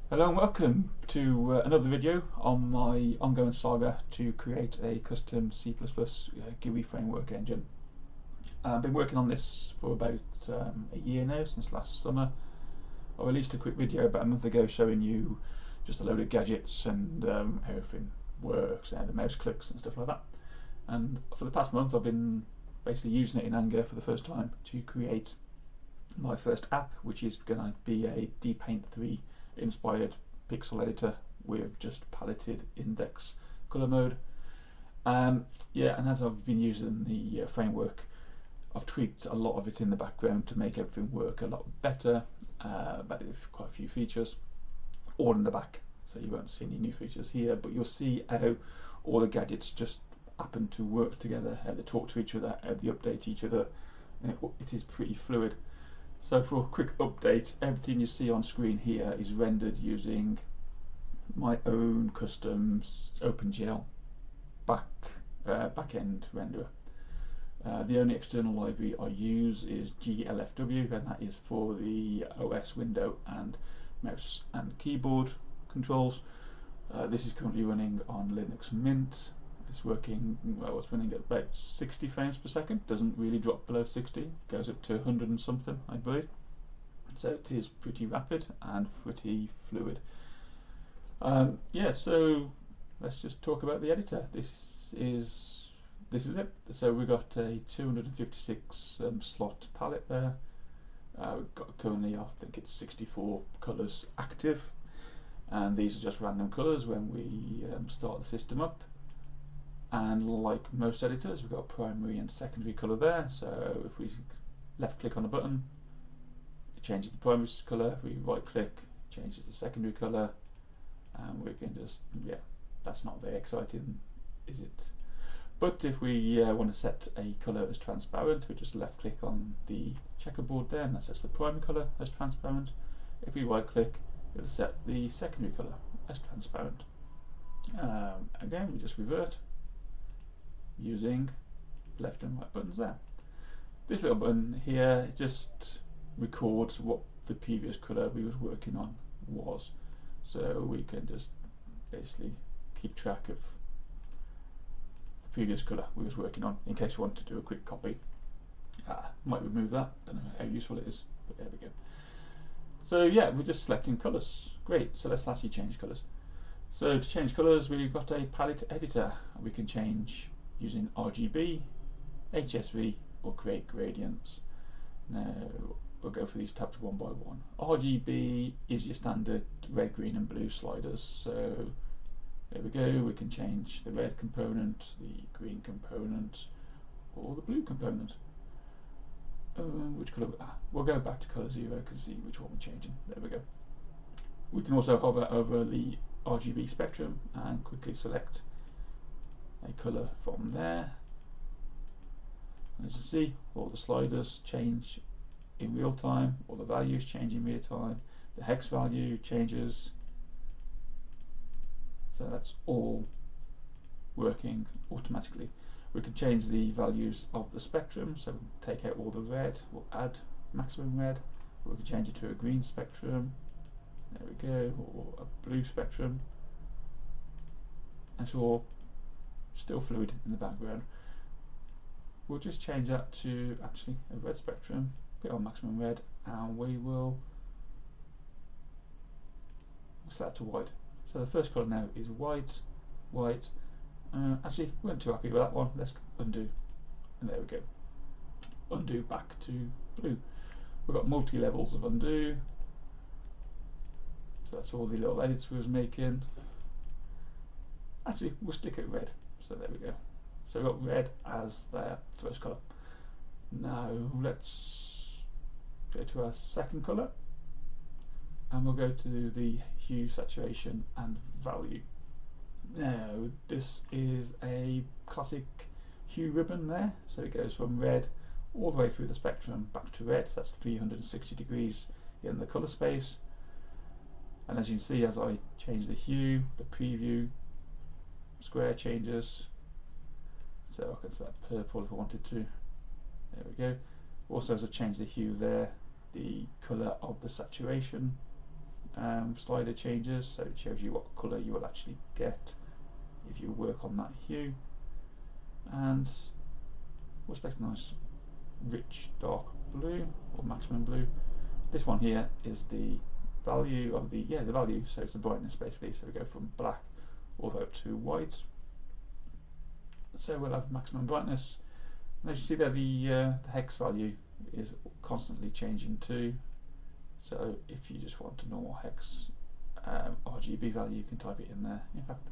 Hello and welcome to another video on my ongoing saga to create a custom C++ GUI framework engine. I've been working on this for about a year now, since last summer. I released a quick video about a month ago showing you just a load of gadgets and how everything works and the mouse clicks and stuff like that. And for the past month I've been basically using it in anger for the first time to create my first app, which is going to be a DPaint 3 inspired pixel editor with just paletted index color mode. And as I've been using the framework, I've tweaked a lot of it in the background to make everything work a lot better. Added quite a few features, all in the back, so you won't see any new features here, but you'll see how all the gadgets just happen to work together, how they talk to each other, how they update each other, and it is pretty fluid. So for a quick update, everything you see on screen here is rendered using my own custom OpenGL back-end renderer. The only external library I use is GLFW, and that is for the OS window and mouse and keyboard controls. This is currently running on Linux Mint. It's working, well, it's running at about 60 frames per second, doesn't really drop below 60, goes up to 100 and something, I believe. So it is pretty rapid and pretty fluid. So let's just talk about the editor. This is it. So we've got a 256 slot palette there. We've got currently, I think it's 64 colours active, and these are just random colours when we start the system up. And like most editors, we've got a primary and secondary colour there. So if we left click on a button, it changes the primary colour. If we right click, it changes the secondary colour. And we can just, that's not very exciting, is it? But if we want to set a colour as transparent, we just left click on the checkerboard there, and that sets the primary colour as transparent. If we right click, it'll set the secondary colour as transparent. Again, we just revert using left and right buttons there. This little button here just records what the previous colour we was working on was, so we can just basically keep track of the previous colour we was working on in case we want to do a quick copy. Might remove that, don't know how useful it is, but there we go. So yeah, we're just selecting colours. Great, so let's actually change colours. So to change colours, we've got a palette editor. We can change using RGB, HSV, or create gradients. Now we'll go through these tabs one by one. RGB is your standard red, green and blue sliders. So there we go, we can change the red component, the green component, or the blue component. Which colour? We'll go back to colour 0 and see which one we're changing. There we go. We can also hover over the RGB spectrum and quickly select a colour from there. And as you see, all the sliders change in real time, all the values change in real time, the hex value changes. So that's all working automatically. We can change the values of the spectrum, so we can take out all the red, we'll add maximum red, or we can change it to a green spectrum, there we go, or a blue spectrum. And it's all still fluid in the background. We'll just change that to actually a red spectrum, put on maximum red, and we will set that to white. So the first colour now is white. Actually, we weren't too happy with that one. Let's undo, and there we go. Undo back to blue. We've got multi levels of undo. So that's all the little edits we was making. Actually, we'll stick it red. So there we go. So we've got red as the first colour. Now let's go to our second colour, and we'll go to the hue, saturation and value. Now this is a classic hue ribbon there, so it goes from red all the way through the spectrum back to red. So that's 360 degrees in the colour space. And as you can see, as I change the hue, the preview square changes. So I can set purple if I wanted to. There we go. Also, as I change the hue there, the colour of the saturation slider changes, so it shows you what colour you will actually get if you work on that hue. And we'll select a nice rich dark blue or maximum blue. This one here is the value of the value, so it's the brightness basically. So we go from black all the way up to white. So we'll have maximum brightness, and as you see there, the hex value is constantly changing too. So if you just want a normal hex RGB value, you can type it in there. In fact,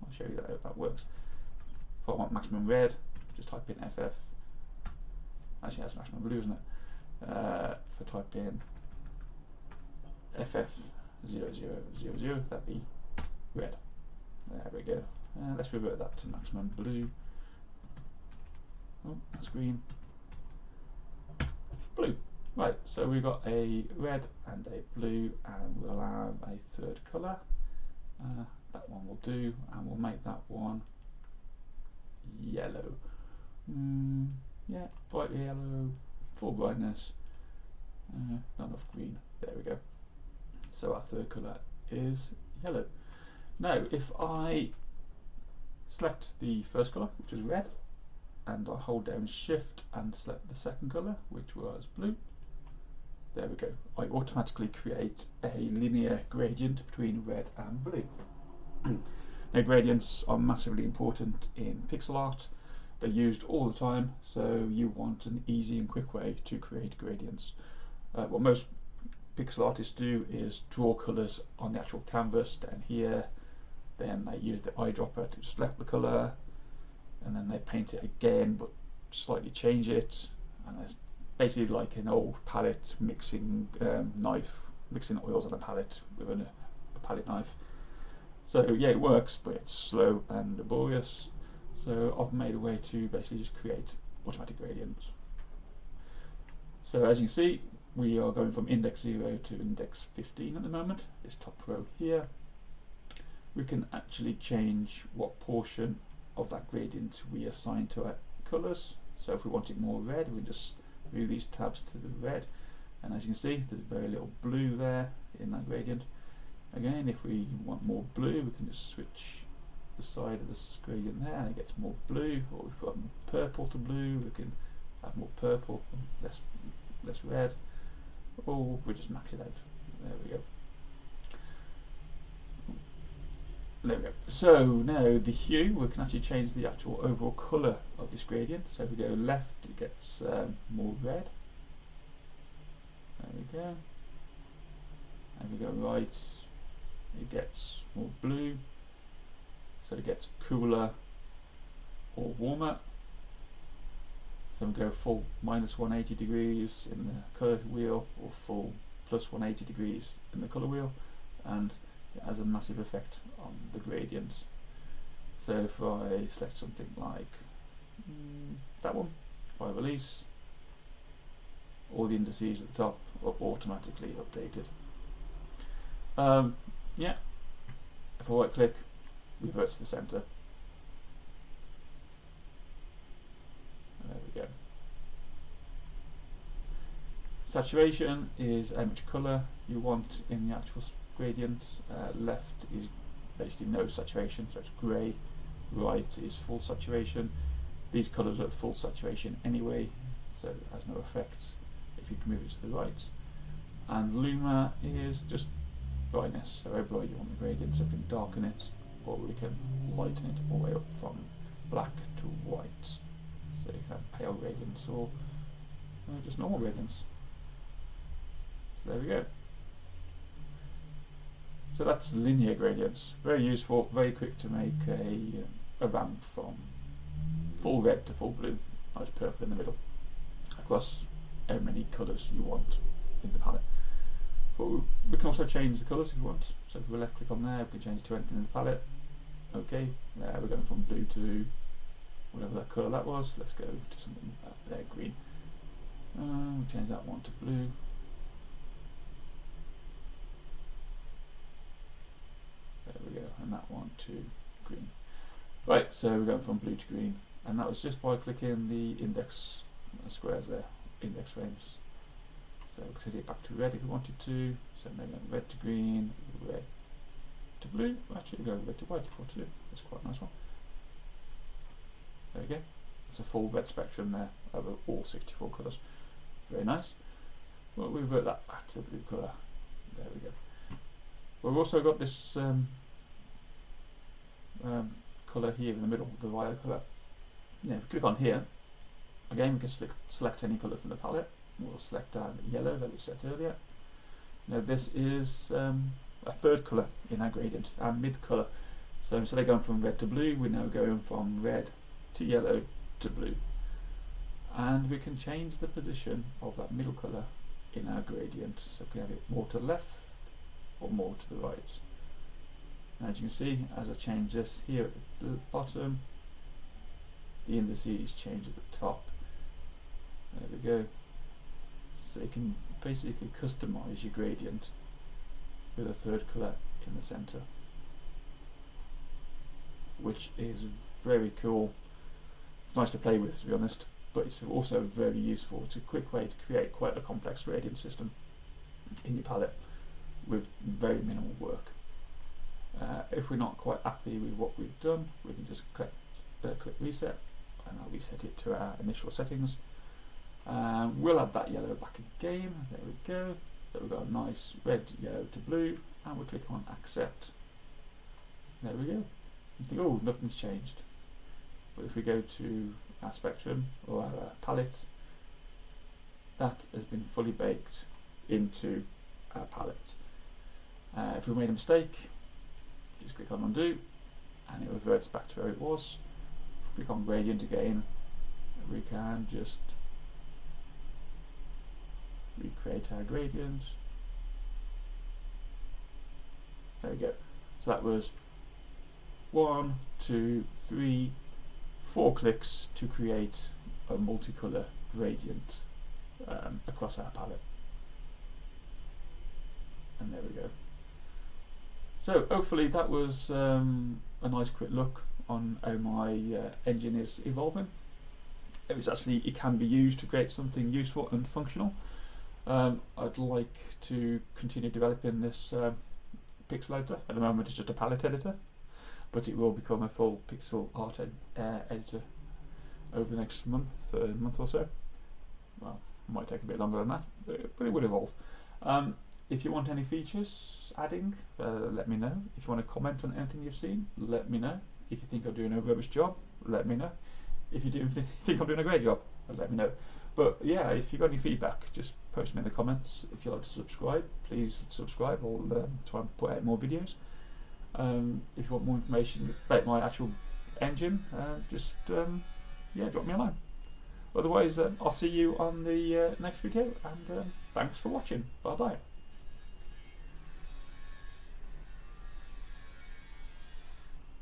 I'll show you that how that works. If I want maximum red, just type in FF. Actually, that's maximum blue, isn't it? If I type in FF0000, that'd be red. There we go. Let's revert that to maximum blue. Oh, that's green. Blue. Right, so we've got a red and a blue, and we'll have a third colour. That one will do, and we'll make that one yellow. Yeah, bright yellow, full brightness, not enough green. There we go. So our third colour is yellow. Now, if I select the first colour, which is red, and I hold down Shift and select the second colour, which was blue, there we go. I automatically create a linear gradient between red and blue. Now, gradients are massively important in pixel art. They're used all the time, so you want an easy and quick way to create gradients. What most pixel artists do is draw colours on the actual canvas down here, then they use the eyedropper to select the colour, and then they paint it again but slightly change it, and it's basically like an old palette mixing knife, mixing oils on a palette with a palette knife. So yeah, it works, but it's slow and laborious. So I've made a way to basically just create automatic gradients. So as you can see, we are going from index 0 to index 15 at the moment, this top row here. We can actually change what portion of that gradient we assign to our colours. So if we want it more red, we just move these tabs to the red, and as you can see, there's very little blue there in that gradient. Again, if we want more blue, we can just switch the side of this gradient there and it gets more blue, or we've got purple to blue, we can have more purple, less red, or we just max it out. There we go. There we go. So now the hue, we can actually change the actual overall colour of this gradient. So if we go left, it gets more red. There we go. And we go right, it gets more blue. So it gets cooler or warmer. So we go full minus 180 degrees in the colour wheel, or full plus 180 degrees in the colour wheel, and it has a massive effect on the gradients. So if I select something like that one, if I release, all the indices at the top are automatically updated. Yeah, if I right click, revert to the centre. There we go. Saturation is how much colour you want in the actual gradient. Left is basically no saturation, so it's grey. Right is full saturation. These colours are at full saturation anyway, so it has no effect if you can move it to the right. And luma is just brightness, so how bright you want the gradient, so we can darken it, or we can lighten it all the way up from black to white. So you can have pale gradients or just normal gradients. So there we go. So that's linear gradients. Very useful, very quick to make a ramp from full red to full blue, nice purple in the middle, across how many colours you want in the palette. But we can also change the colours if we want. So if we left click on there, we can change it to anything in the palette. Okay, there we're going from blue to whatever that colour that was. Let's go to something there, green. We'll change that one to blue. There we go, and that one to green. Right, so we're going from blue to green, and that was just by clicking the index squares there, index frames. So we can set it back to red if we wanted to, So maybe red to green, red to blue. Actually, go red to white if you want to do. That's quite a nice one. There we go. It's a full red spectrum there over all 64 colours. Very nice. Well, we'll revert that back to the blue colour. There we go. We've also got this colour here in the middle, the violet colour. Now, if we click on here, again we can select any colour from the palette. We'll select our yellow that we set earlier. Now this is a third colour in our gradient, our mid colour. So instead of going from red to blue, we're now going from red to yellow to blue. And we can change the position of that middle colour in our gradient. So we can have it more to the left or more to the right. And as you can see, as I change this here at the bottom, the indices change at the top. There we go. So you can basically customize your gradient with a third colour in the centre, which is very cool. It's nice to play with, to be honest, but it's also very useful. It's a quick way to create quite a complex gradient system in your palette with very minimal work. If we're not quite happy with what we've done, we can just click reset, and I'll reset it to our initial settings. We'll add that yellow back again. There we go. So we've got a nice red, yellow to blue, and we'll click on accept. There we go. You think, oh, nothing's changed. But if we go to our spectrum or our palette, that has been fully baked into our palette. If we made a mistake, just click on undo, and it reverts back to where it was. Click on gradient again, and we can just recreate our gradient. There we go. So that was 1, 2, 3, 4 clicks to create a multicolour gradient across our palette. And there we go. So hopefully that was a nice quick look on how my engine is evolving. It can be used to create something useful and functional. I'd like to continue developing this pixel editor. At the moment it's just a palette editor, but it will become a full pixel art editor over the next month or so. Well, it might take a bit longer than that, but it will evolve. If you want any features adding, let me know. If you want to comment on anything you've seen, let me know. If you think I'm doing a rubbish job, let me know. If you do think I'm doing a great job, let me know. But yeah, if you've got any feedback, just post them in the comments. If you'd like to subscribe, please subscribe. I'll try and put out more videos. If you want more information about my actual engine, just drop me a line. Otherwise, I'll see you on the next video, and thanks for watching. Bye bye.